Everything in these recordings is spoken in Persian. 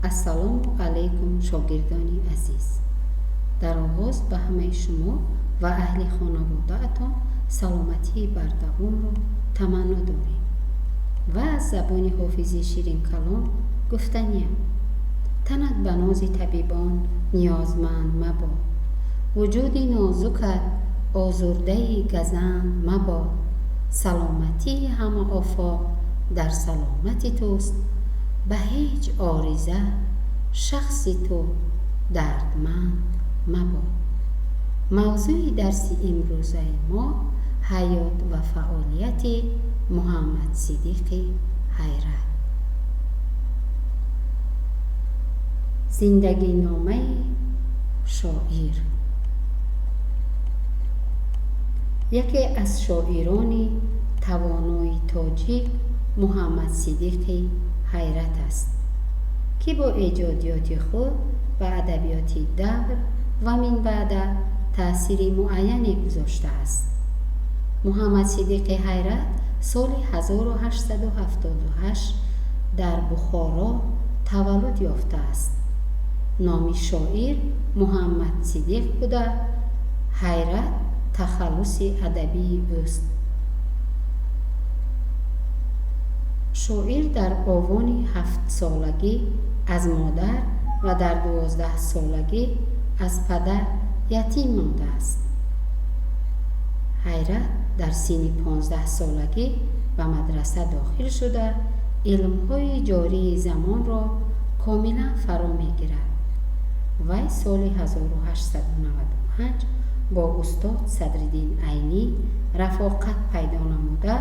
السلام علیکم شاگردان عزیز. در آغاز به همه شما و اهل خانواده‌تان سلامتی بردوام را تمنا داریم و از زبان حافظ شیرین کلام گفتنیم: تنت به ناز طبیبان نیازمند مباد، وجودی نازکت آزرده گزند مباد. سلامتی همه آفاق در سلامتی توست، به هیچ عارضه شخصی تو دردمند مباد. موضوع درس امروزه ما حیات و فعالیت محمد صدیق حیرت. زندگی نامه شاعر. یکی از شاعران توانای تاجیک محمد صدیق حیرت است که با ایجادیات خود به ادبیات دور و من بعد تأثیر معینی گذاشته است. محمد صدیق حیرت سال 1878 در بخارا تولد یافته است. نام شاعر محمد صدیق بوده، حیرت تخلص ادبی اوست. شاعر در آوان 7 سالگی از مادر و در 12 سالگی از پدر یتیم مانده است. حیرت در سن 15 سالگی به مدرسه داخل شده علم‌های جاری زمان را کاملا فرا می‌گیرد. وی سال 1895 با استاد صدرالدین عینی رفاقت پیدا نموده،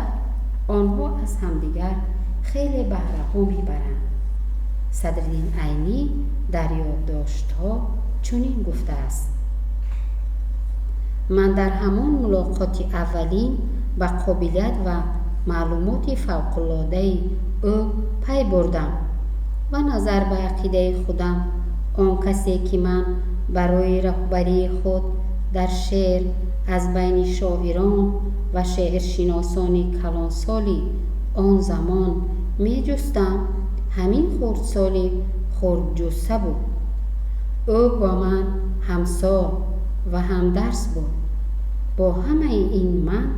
آنها از همدیگر خیلی بهره‌ها می‌برند. صدرالدین عینی در یادداشت‌ها چنین گفته است: من در همان ملاقات اولین به قابلیت و معلومات فوق‌العاده او پی بردم و نظر به عقیده خودم آن کسی که من برای رهبری خود در شعر از بین شاعران و شعرشناسان کلانسالی آن زمان می جستم، همین خردسال خردجسته بود. او با من همسال و همدرس بود. با همه این من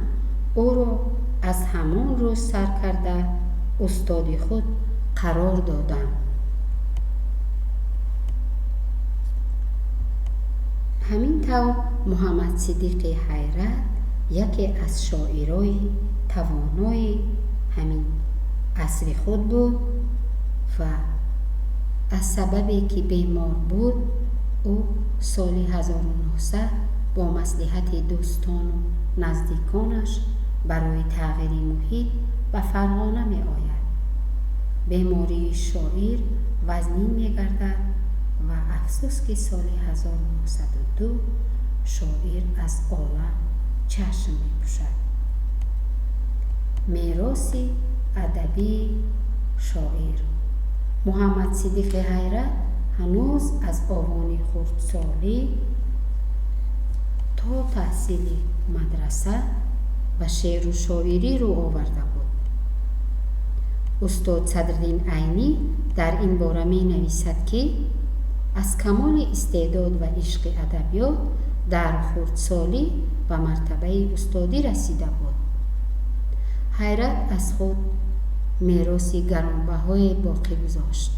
او را از همان روز سر کرده استاد خود قرار دادم. همین طور محمد صدیق حیرت یکی از شاعرای توانای همین عصر خود بود و از سببی که بیمار بود او سال 1900 با مصلحت دوستان و نزدیکانش برای تغییر محیط به فرغانه می آید. بیماری شاعر وزنی می گردد و افسوس که سال 1902 شاعر از عالم چشم می پوشد. میراث ادبی شاعر. محمد صدیق حیرت هنوز از آوان خردسالی تا تحصیل مدرسه و شعر و شاعری رو آورده بود. استاد صدرالدین عینی در این باره می نویسد که از کمال استعداد و عشق ادبیات در خردسالی و مرتبه استادی رسیده بود. حیرت از خود میراثی گرانبهای باقی گذاشت.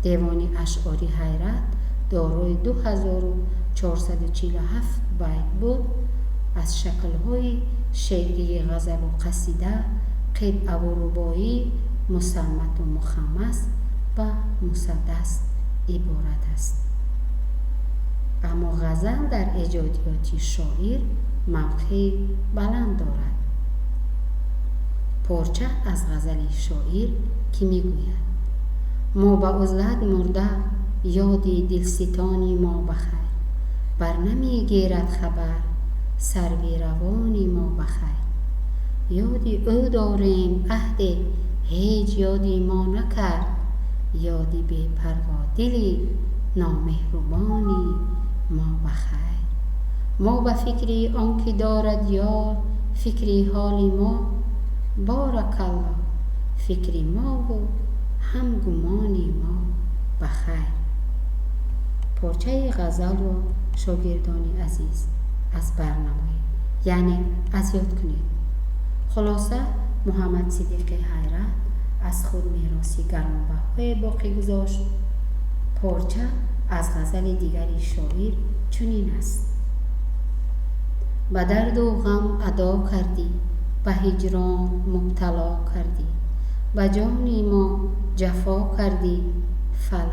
دیوان اشعاری حیرت دارای 2447 بیت بود. از شکل‌های شعری غزل و قصیده، قطعه و رباعی، مصمت و مخمس و مسدس عبارت است. اما غزل در ایجادیات شاعر موقع بلند دارد. پارچه از غزل شاعر که میگوید: ما به عزلت مرده یادی دلستانی ما بخیر، بر نمیگیرد خبر سروی روانی ما بخیر. یادی او داریم عهد هیچ یادی ما نکرد، یادی بی پروا دلی نامهربانی ما بخیر. ما به فکری آنکه دارد یار فکری حالی ما، بارک الله فکری ما و هم گمانی ما بخیر. پارچه غزل رو شاگردان عزیز از برنامه یعنی از یاد کنید. خلاصه محمد صدیق حیرت از خود میراثی گرانبهای باقی گذاشت. پارچه از غزل دیگری شاعر چنین است: به درد و غم ادا کردی، به هجران مبتلا کردی، به جان ما جفا کردی، فلک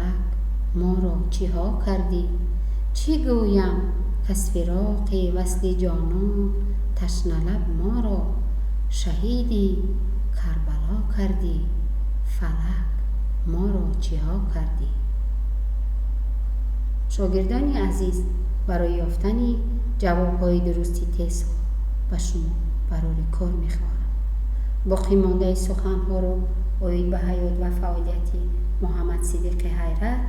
ما را چیها کردی. چی گویم کز فراق وصل جانان تشنه لب ما را شهیدی کربلا کردی، فلک ما را چیها کردی. شاگردان عزیز، برای یافتن جواب‌های درستی تست به شما برای کار می‌خواهم. باقی مانده سخن‌ها رو اوید به حیات و فعالیت محمد صدیق حیرت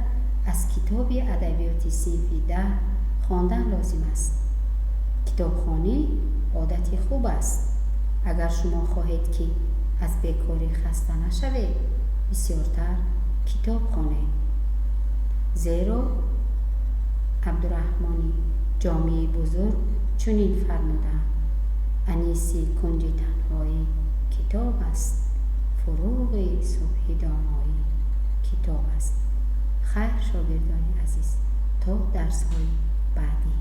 از کتاب ادبیات صنف 10 خواندن لازم است. کتابخوانی عادت خوب است. اگر شما خواهید که از بیکاری خسته نشوید، بسیارتر کتاب خوانید. زیرا عبدالرحمن جامی بزرگ چنین فرمودند: انیسی کنج تنهایی کتاب است، فروغ صبح دانایی کتاب است. خیر شاگردان عزیز، تا درس‌های بعدی.